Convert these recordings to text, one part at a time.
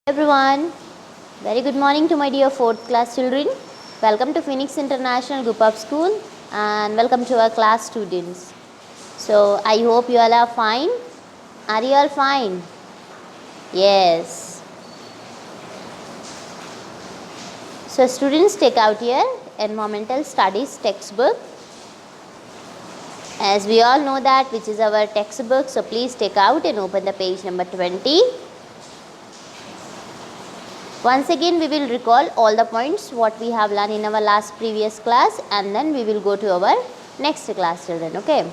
Everyone, very good morning to my dear 4th class children. Welcome to Phoenix International Group of School and welcome to our class students. So I hope you all are fine. Are you all fine? Yes. So students, take out your environmental studies textbook. As we all know that which is our textbook, so please take out and open the page number 20. Once again we will recall all the points what we have learned in our last previous class, and then we will go to our next class children. Okay,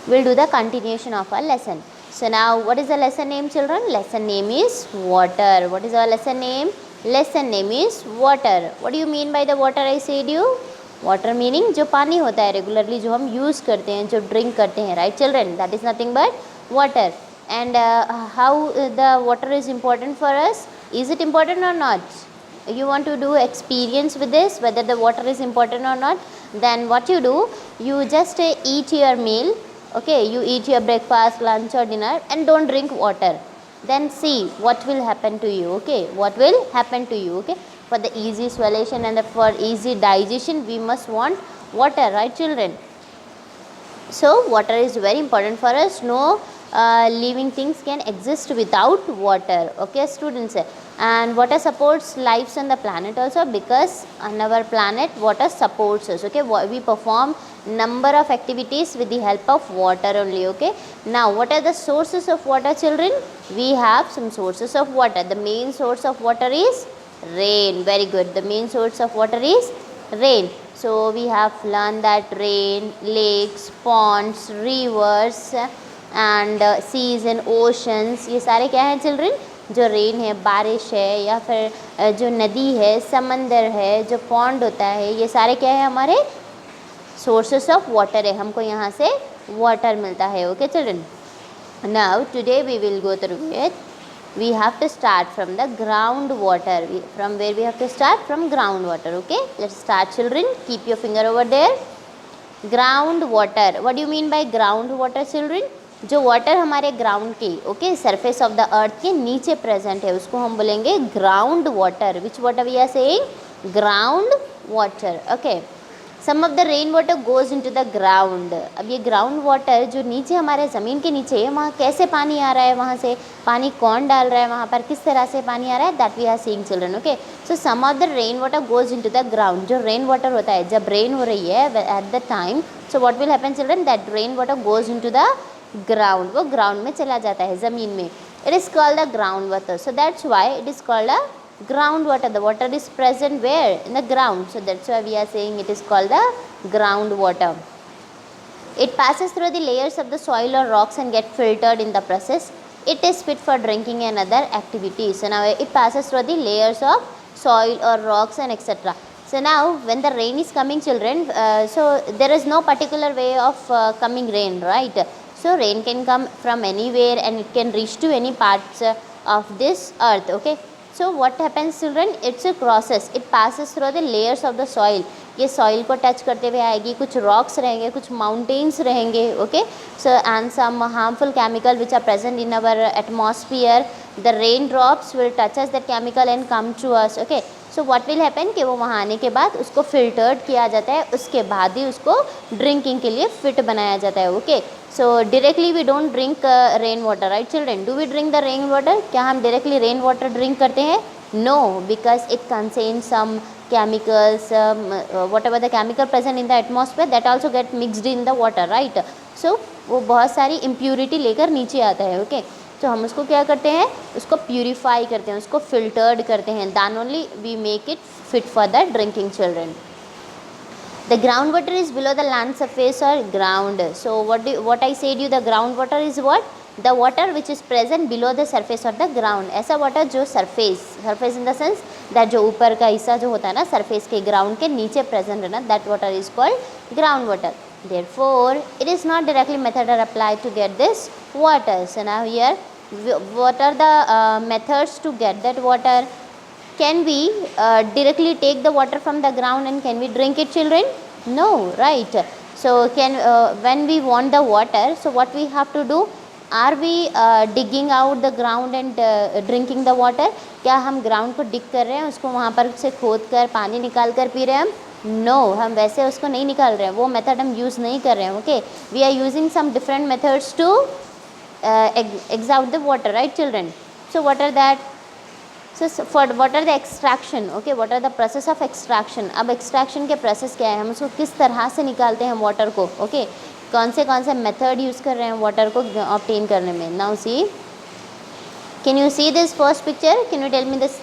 we'll do the continuation of our lesson. So now what is the lesson name children? Lesson name is water. What is our lesson name? Lesson name is water. What do you mean by the water? I said you, water meaning जो पानी होता है regularly जो हम use करते हैं, जो drink करते हैं, right children? That is nothing but water. And how the water is important for us? Is it important or not? You want to do experience with this, whether the water is important or not? Then what you do, you just eat your meal. Okay, you eat your breakfast, lunch or dinner and don't drink water. Then see what will happen to you. Okay, what will happen to you? Okay, for the easy swallowation and for easy digestion we must want water, right children? So water is very important for us. No living things can exist without water. Okay students, and water supports lives on the planet also, because on our planet water supports us. Okay, we perform number of activities with the help of water only. Okay, now what are the sources of water children? We have some sources of water. The main source of water is rain. Very good. The main source of water is rain. So we have learned that rain, lakes, ponds, rivers and seas and oceans, ये सारे क्या हैं children? जो rain है, बारिश है, या फिर जो नदी है, समंदर है, जो पॉन्ड होता है, ये सारे क्या है? हमारे सोर्सेस ऑफ वाटर है. हमको यहाँ से वाटर मिलता है. Okay children, now today we will go through it. We have to start from the groundwater. From where we have to start? From groundwater. Okay, let's start children. Keep your finger over there. Groundwater. What do you mean by groundwater children? जो water हमारे ground के okay surface of the earth के नीचे present है उसको हम बोलेंगे ground water. Which water we are saying? Ground water. Okay, some of the rain water goes into the ground. अब ये ग्राउंड वाटर जो नीचे हमारे ज़मीन के नीचे है, वहाँ कैसे पानी आ रहा है, वहाँ से पानी कौन डाल रहा है, वहाँ पर किस तरह से पानी आ रहा है, that we are seeing children. Okay, so some of the rain water goes into the ground. जो रेन वाटर होता है जब रेन हो रही है at the time, so what will happen children? That rain water goes into the ground. वो ground में चला जाता है, ज़मीन में. It is called the ground water. So that's why it is called a groundwater. The water is present where? In the ground. So that's why we are saying it is called the groundwater. It passes through the layers of the soil or rocks and get filtered in the process. It is fit for drinking and other activities. So now it passes through the layers of soil or rocks and etc. So now when the rain is coming children, so there is no particular way of coming rain, right? So rain can come from anywhere and it can reach to any parts of this earth. Okay, so what happens children? It's a process. It passes through the layers of the soil. ये soil को touch करते हुए आएगी. कुछ rocks रहेंगे, कुछ mountains रहेंगे. Okay, so and some harmful chemical which are present in our atmosphere. The rain drops will touches that chemical and come to us. Okay, so what will happen कि वो वहाँ आने के बाद उसको फिल्टर्ड किया जाता है, उसके बाद ही उसको ड्रिंकिंग के लिए फिट बनाया जाता है. Okay, so directly we don't drink rain water, right children? Do we drink the rain water? क्या हम डायरेक्टली रेन वाटर ड्रिंक करते हैं? No, because it contain some chemicals, whatever the chemical present in the atmosphere that also get mixed in the water, right? So वो बहुत सारी impurity लेकर नीचे आता है. ओके, तो हम उसको क्या करते हैं? उसको प्यूरीफाई करते हैं, उसको फिल्टर्ड करते हैं. then only we make it fit for the drinking children. The groundwater is below the land surface or ground. So what I said you, the groundwater is what? The water which is present below the surface or the ground. ऐसा water जो surface in the sense that जो ऊपर का हिस्सा जो होता है ना surface के ground के नीचे present है ना, that water is called ground water. Therefore it is not directly method are applied to get this water. So now here what are the methods to get that water? Can we directly take the water from the ground and can we drink it children? No, right? So when we want the water, so what we have to do? Are we digging out the ground and drinking the water? क्या हम ground को डिग कर रहे हैं, उसको वहाँ पर से खोद कर पानी निकाल कर पी रहे हैं हम? नो, हम वैसे उसको नहीं निकाल रहे हैं, वो मेथड हम यूज़ नहीं कर रहे हैं. Okay, we are using some different methods to extract the water, right children? So what are that? So for what are the extraction? Okay, what are the process of extraction? अब extraction के process क्या है, हम उसको किस तरह से निकालते हैं water को? Okay, कौन से method use कर रहे हैं water को obtain करने में? Now see, can you see this first picture? Can you tell me this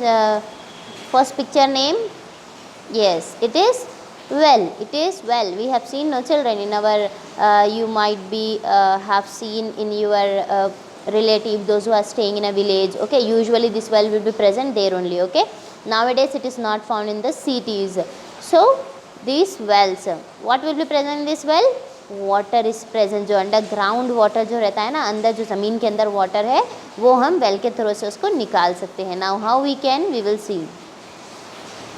first picture name? Yes, it is well. It is well. We have seen, no children, in our you might be have seen in your relative, those who are staying in a village. Okay, usually this well will be present there only. Okay, nowadays it is not found in the cities. So these wells, what will be present in this well? Water is present. जो underground water जो रहता है ना, अंदर जो ज़मीन के अंदर वाटर है, वो हम वेल के थ्रू से उसको निकाल सकते हैं. Now how we can, we will see.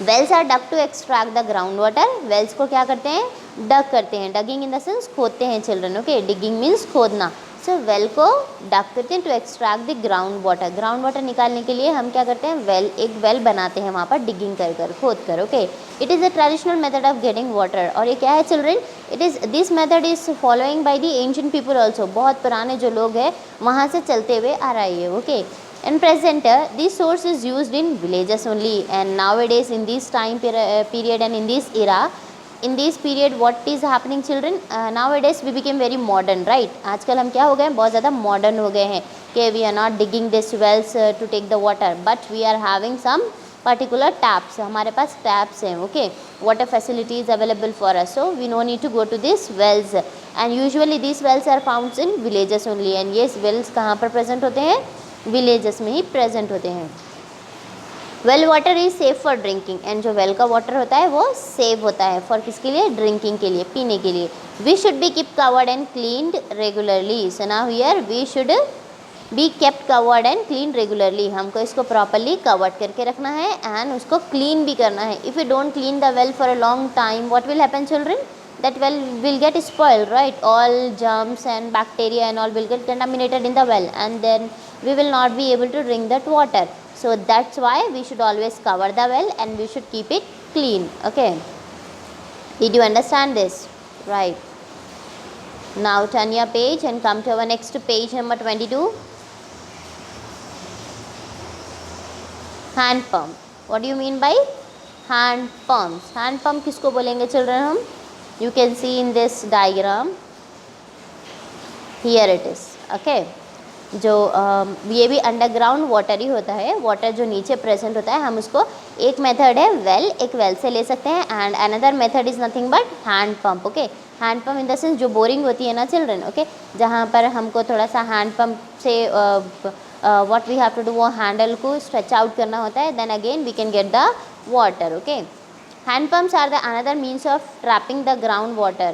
Wells are dug to extract the ground water. Wells को क्या करते हैं, डग करते हैं. डगिंग इन द सेंस खोदते हैं चिल्ड्रन. ओके, डिगिंग मीन्स खोदना. सो वेल को डग करते हैं to extract the ground water. Ground water निकालने के लिए हम क्या करते हैं, वेल, एक वेल बनाते हैं वहाँ पर डिगिंग कर कर, खोद कर. Okay, it is a traditional method of getting water. और ये क्या है children, it is this method is following by the ancient people also. बहुत पुराने जो लोग हैं वहाँ से चलते हुए आ रहा है. Okay, in present this source is used in villages only, and nowadays in this time period and in this era, in this period what is happening children, nowadays we became very modern, right? आजकल हम क्या हो गए हैं, बहुत ज़्यादा modern हो गए हैं कि we are not digging this wells to take the water, but we are having some particular taps. हमारे पास taps हैं. okay, water facility is available for us, so we no need to go to these wells, and usually these wells are found in villages only. and yes, wells कहाँ पर present होते हैं, villages में ही present होते हैं. Well water is safe for drinking. And जो well का water होता है वो सेफ होता है फॉर किसके लिए, ड्रिंकिंग के लिए, पीने के लिए. We should be keep covered and cleaned regularly. So now here we should be kept covered and clean regularly. हमको इसको प्रॉपरली कवर्ड करके रखना है एंड उसको क्लीन भी करना है. If you don't clean the well for a long time, what will happen children, that well will get spoiled, right? All germs and bacteria and all will get contaminated in the well, and then we will not be able to drink that water. So that's why we should always cover the well and we should keep it clean. Okay, did you understand this? Right, now turn your page and come to our next page, number 22. Hand pump. What do you mean by hand pumps? Hand pump किसको बोलेंगे children हम? You can see in this diagram, here it is. okay, जो ये भी underground water ही होता है. Water जो नीचे प्रेजेंट होता है, हम उसको, एक मेथड है वेल, एक वेल से ले सकते हैं, and another method is nothing but hand pump. Okay, hand pump in the sense जो बोरिंग होती है ना चिल्ड्रन. ओके, जहाँ पर हमको थोड़ा सा हैंड पंप से what we have to do, वो हैंडल को स्ट्रेच आउट करना होता है, then again we can get the water. Okay, hand pumps are the another means of trapping the groundwater.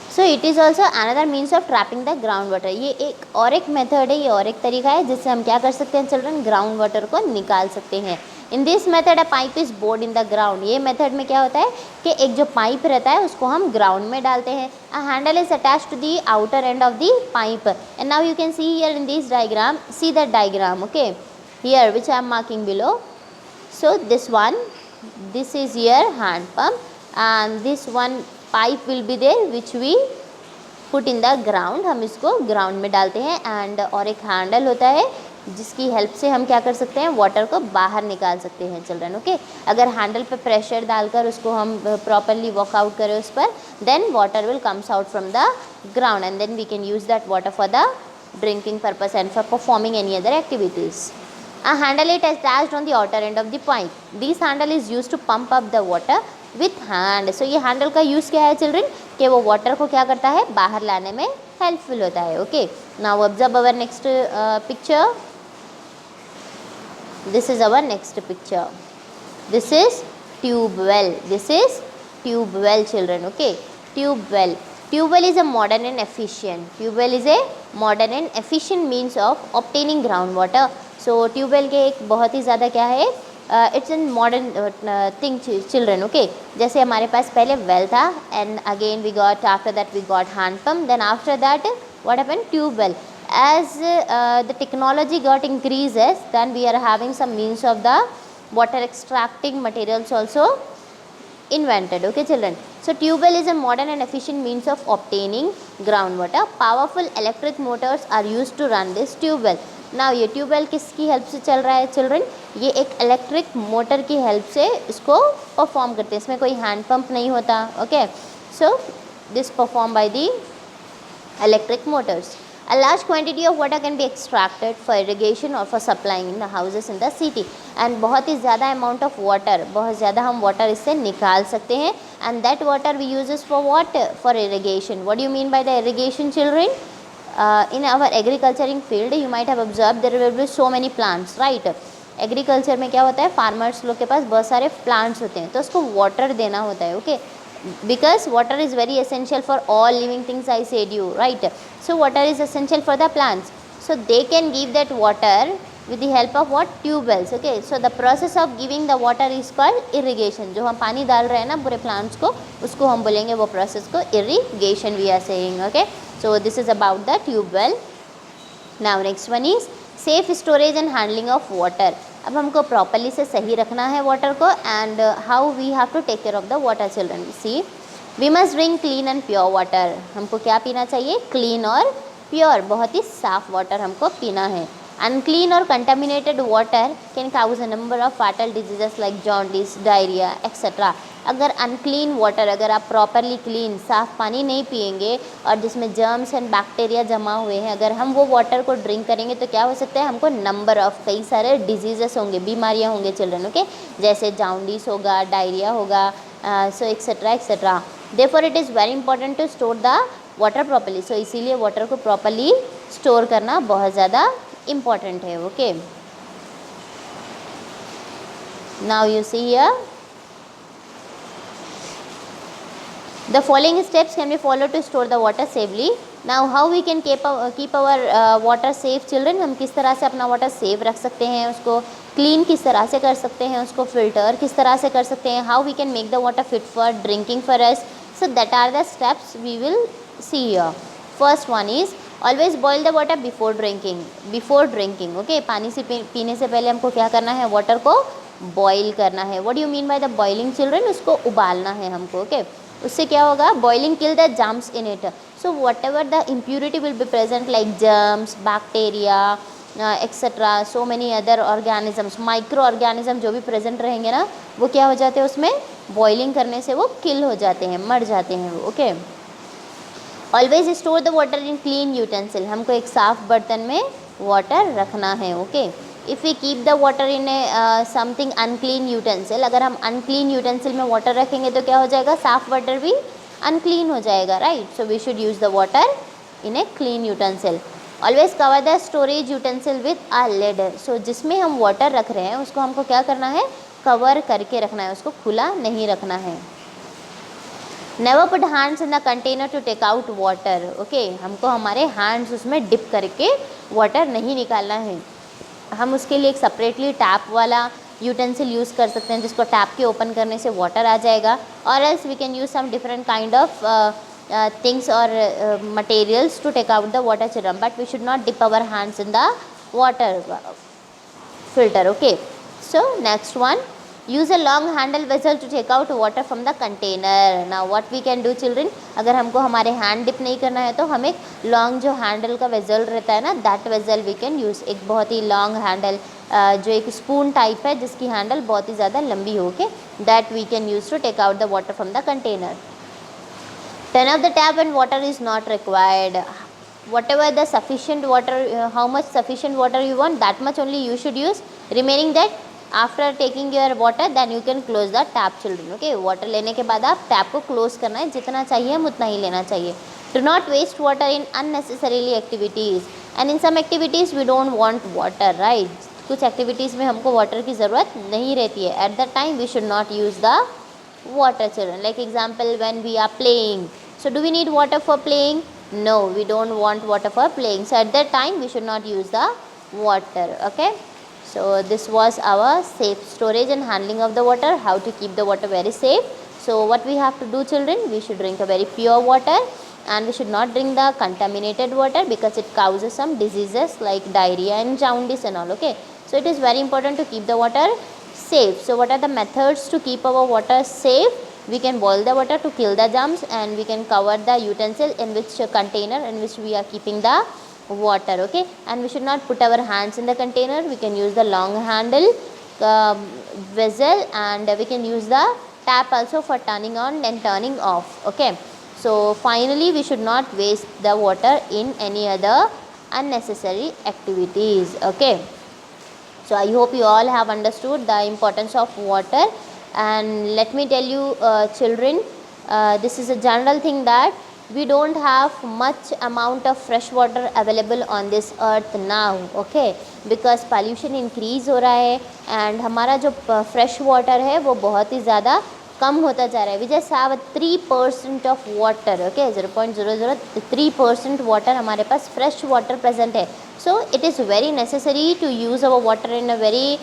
So it is also another means of trapping the groundwater. ये एक और एक method है, ये और एक तरीका है जिससे हम क्या कर सकते हैं चिल्ड्रन, ग्राउंड वाटर को निकाल सकते हैं. In this method a pipe is board in the ground. ये मेथड में क्या होता है कि एक जो पाइप रहता है उसको हम ग्राउंड में डालते हैं. A handle is attached to the outer end of the pipe. And now you can see here in this diagram, see that diagram. Okay, here which I am marking below. So this one, this is your hand pump, and this one pipe will be there which we put in the ground. हम इसको ground में डालते हैं. And और एक handle होता है जिसकी हेल्प से हम क्या कर सकते हैं, वाटर को बाहर निकाल सकते हैं चिल्ड्रन. ओके, अगर हैंडल पे प्रेशर डालकर उसको हम प्रॉपरली वर्कआउट करें उस पर, then water will comes out from the ground, and then we can use that water for the drinking purpose and for performing any other activities. A handle is attached on the outer end of the pipe. This handle is used to pump up the water with hand. So ये handle का use क्या है children, कि वो water को क्या करता है, बाहर लाने में helpful होता है. Okay, now observe our next picture. This is our next picture. This is tube well. This is tube well children. Okay, tube well. Tube well is a modern and efficient. Tube well is a modern and efficient means of obtaining groundwater. So tubewell के एक बहुत ही ज़्यादा क्या है, it's an modern thing children. Okay, जैसे हमारे पास पहले वेल था, and again we got, after that we got hand pump, then after that what happened? Tube well. As the technology got increases, then we are having some means of the water extracting materials also invented. Okay children, so tube well is a modern and efficient means of obtaining groundwater. Powerful electric motors are used to run this tube well. Now ये tube well किसकी help से चल रहा है children? ये एक electric motor की help से इसको परफॉर्म करते हैं, इसमें कोई हैंड पंप नहीं होता. Okay, so this perform by the electric motors. A large quantity of water can be extracted for irrigation or for supplying in the houses in the city. And बहुत ही ज़्यादा amount of water, बहुत ज़्यादा हम water इससे निकाल सकते हैं. And that water we uses for what? For irrigation. What do you mean by the irrigation children? In our agriculturing field you might have observed there will be so many plants, right? Agriculture में क्या होता है, farmers लोग के पास बहुत सारे plants होते हैं, तो उसको वाटर देना होता है. Okay, because water is very essential for all living things, I said you, right? So water is essential for the plants, so they can give that water with the help of what? Tube wells. Okay, so the process of giving the water is called irrigation. जो हम पानी डाल रहे हैं ना पूरे plants को, उसको हम बोलेंगे वो process को irrigation we are saying. Okay, so this is about the tube well. Now next one is safe storage and handling of water. अब हमको प्रॉपरली से सही रखना है वाटर को, and how we have to take care of the water children. See, we must drink clean and pure water. हमको क्या पीना चाहिए? क्लीन और प्योर, बहुत ही साफ वाटर हमको पीना है. अनक्लीन और contaminated water can cause a number of fatal diseases like jaundice, diarrhoea etcetera. अगर अनक्लीन वाटर, अगर आप प्रॉपरली क्लीन साफ़ पानी नहीं पिएंगे और जिसमें जर्म्स एंड बैक्टीरिया जमा हुए हैं, अगर हम वो वाटर को ड्रिंक करेंगे तो क्या हो सकता है? हमको नंबर ऑफ़ कई सारे डिजीजेस होंगे, बीमारियां होंगे चिल्ड्रन. ओके, जैसे जॉन्डिस होगा, डायरिया होगा, so etcetera etcetera. Therefore it is very important to store the water properly. So इसीलिए वाटर को प्रॉपरली स्टोर करना बहुत ज़्यादा इम्पॉर्टेंट है. Okay, now you see here the following steps can be followed to store the water safely. Now how we can keep our water safe children? हम किस तरह से अपना वाटर सेफ रख सकते हैं, उसको क्लीन किस तरह से कर सकते हैं, उसको फिल्टर किस तरह से कर सकते हैं, how we can make the water fit for drinking for us. So that are the steps we will see here. First one is always boil the water before drinking. Okay, पानी से पीने से पहले हमको क्या करना है? वाटर को बॉयल करना है. What do you mean by the boiling children? उसको उबालना है हमको. ओके, उससे क्या होगा? Boiling kill the germs in it. So what ever the impurity will be present like germs, bacteria etcetera, so many other organisms, micro organism जो भी present रहेंगे ना, वो क्या हो जाते हैं? उसमें बॉइलिंग करने से वो किल हो जाते हैं, मर जाते हैं वो. Okay, always store the water in clean utensil. हमको एक साफ़ बर्तन में वाटर रखना है. Okay, if we keep the water in a something unclean utensil, अगर हम अनक्लीन यूटेंसिल में वाटर रखेंगे तो क्या हो जाएगा? साफ़ वाटर भी अनक्लीन हो जाएगा, right? So we should use the water in a clean utensil. Always cover the storage utensil with a lid. So जिसमें हम वाटर रख रहे हैं उसको हमको क्या करना है? कवर करके रखना है, उसको खुला नहीं रखना है. Never put hands in the container to take out water. Okay, हमको हमारे हैंड्स उसमें डिप करके वाटर नहीं निकालना है. हम उसके लिए एक सेपरेटली टैप वाला यूटेंसिल यूज़ कर सकते हैं, जिसको टैप के ओपन करने से वाटर आ जाएगा. और else we can use some different kind of things और materials to take out the water children, but we should not dip our hands in the water filter. Okay, so next one, use a long handle vessel to take out water from the container. Now what we can do children? अगर हमको हमारे hand dip नहीं करना है तो हम एक long जो हैंडल का वेसल रहता है ना, that vessel we can use. एक बहुत ही लॉन्ग हैंडल जो एक स्पून टाइप है जिसकी हैंडल बहुत ही ज़्यादा लंबी हो के, that we can use to take out the water from the container. Turn off the tap and water is not required. whatever the sufficient water, how much sufficient water you want, that much only you should use. Remaining that, after taking your water, then you can close the tap children. Okay, water लेने के बाद आप tap को close करना है, जितना चाहिए हम उतना ही लेना चाहिए. Do not waste water in unnecessarily activities. And in some activities we don't want water, right? कुछ एक्टिविटीज़ में हमको वाटर की ज़रूरत नहीं रहती है. At that time we should not use the water children. Like example, when we are playing, so do we need water for playing? No, we don't want water for playing. So at that time we should not use the water. Okay, so this was our safe storage and handling of the water, how to keep the water very safe. So what we have to do children, we should drink a very pure water, and we should not drink the contaminated water because it causes some diseases like diarrhea and jaundice and all. Okay, so it is very important to keep the water safe. So what are the methods to keep our water safe? We can boil the water to kill the germs, and we can cover the utensil in which container in which we are keeping the water. Okay, and we should not put our hands in the container. We can use the long handle vessel, and we can use the tap also for turning on and turning off. Okay, so finally we should not waste the water in any other unnecessary activities. Okay, so I hope you all have understood the importance of water. And let me tell you children, this is a general thing that we don't have much amount of fresh water available on this earth now. Okay, because pollution increase हो रहा है, and हमारा जो fresh water है वो बहुत ही ज़्यादा कम होता जा रहा है. We just have 3% of water. Okay, 0.003% water हमारे पास fresh water present है. So it is very necessary to use our water in a very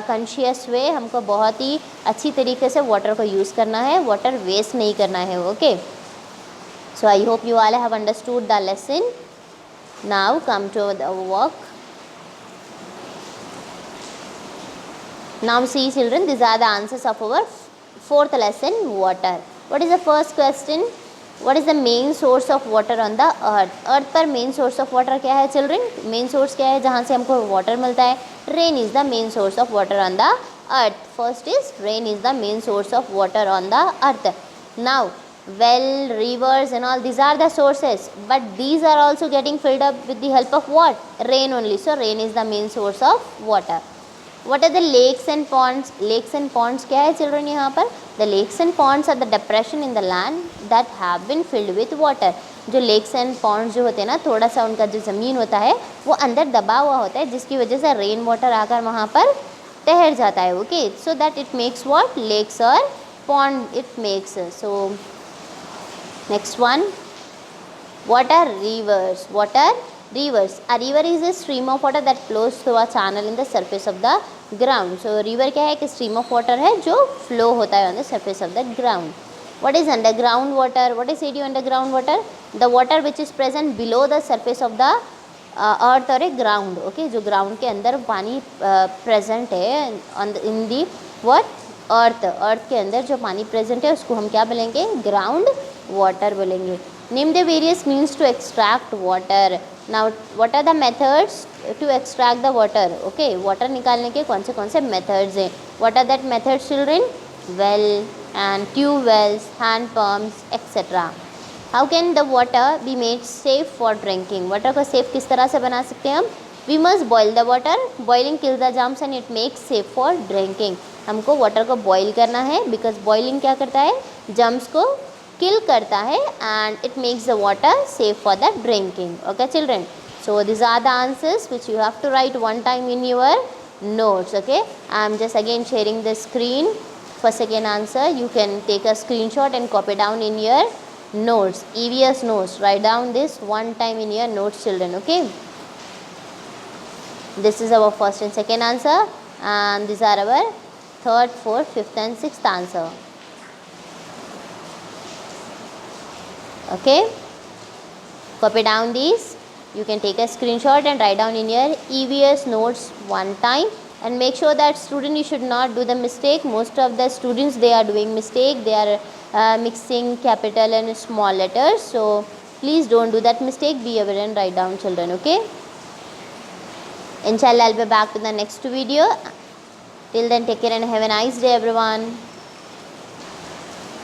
conscious way. हमको बहुत ही अच्छी तरीके से water को use करना है, water waste नहीं करना है. Okay, so I hope you all have understood the lesson. Now come to the work. Now see children, these are the answers of our fourth lesson, water. What is the first question? What is the main source of water on the earth? Earth पर main source of water क्या है children? Main source क्या है जहाँ से हमको water मिलता है? Rain is the main source of water on the earth. First is rain is the main source of water on the earth. Now well, rivers and all, these are the sources, but these are also getting filled up with the help of what? Rain only. So rain is the main source of water. What are the lakes and ponds? Lakes and ponds क्या है children यहाँ पर? The lakes and ponds are the depression in the land that have been filled with water. जो lakes and ponds जो होते हैं ना, थोड़ा सा उनका जो ज़मीन होता है वो अंदर दबा हुआ होता है, जिसकी वजह से रेन वाटर आकर वहाँ पर ठहर जाता है. Okay, so that it makes what? Lakes or pond it makes. So next one, what are rivers? What are rivers? A river is a stream of water that flows through a channel in the surface of the ground. So river क्या है? एक stream of water है जो flow होता है on the surface of the ground. What is underground water? What is it? Underground water? The water which is present below the surface of the earth or a ground. Okay, जो ground के अंदर पानी present है in the what? earth के अंदर जो पानी present है उसको हम क्या बोलेंगे? ground water बोलेंगे. Name the various means to extract water. Now what are the methods to extract the water? Okay, water निकालने के कौन से methods हैं? What are that methods children? Well and tube wells, hand pumps, etc. How can the water be made safe for drinking? Water को safe किस तरह से बना सकते हैं हम? We must boil the water. Boiling kills the germs and it makes safe for drinking. हमको water को boil करना है because boiling क्या करता है? Germs को kill करता है and it makes the water safe for the drinking. Okay children, so these are the answers which you have to write one time in your notes. Okay, I am just again sharing the screen for second answer. You can take a screenshot and copy down in your notes, EVS notes. Write down this one time in your notes children. Okay, this is our first and second answer, and these are our third, fourth, fifth and sixth answer. Okay, copy down these. You can take a screenshot and write down in your EVS notes one time, and make sure that student you should not do the mistake. Most of the students they are doing mistake. They are mixing capital and small letters. So please don't do that mistake. Be aware and write down children. Okay. Inshallah I'll be back to the next video. Till then take care and have a nice day everyone.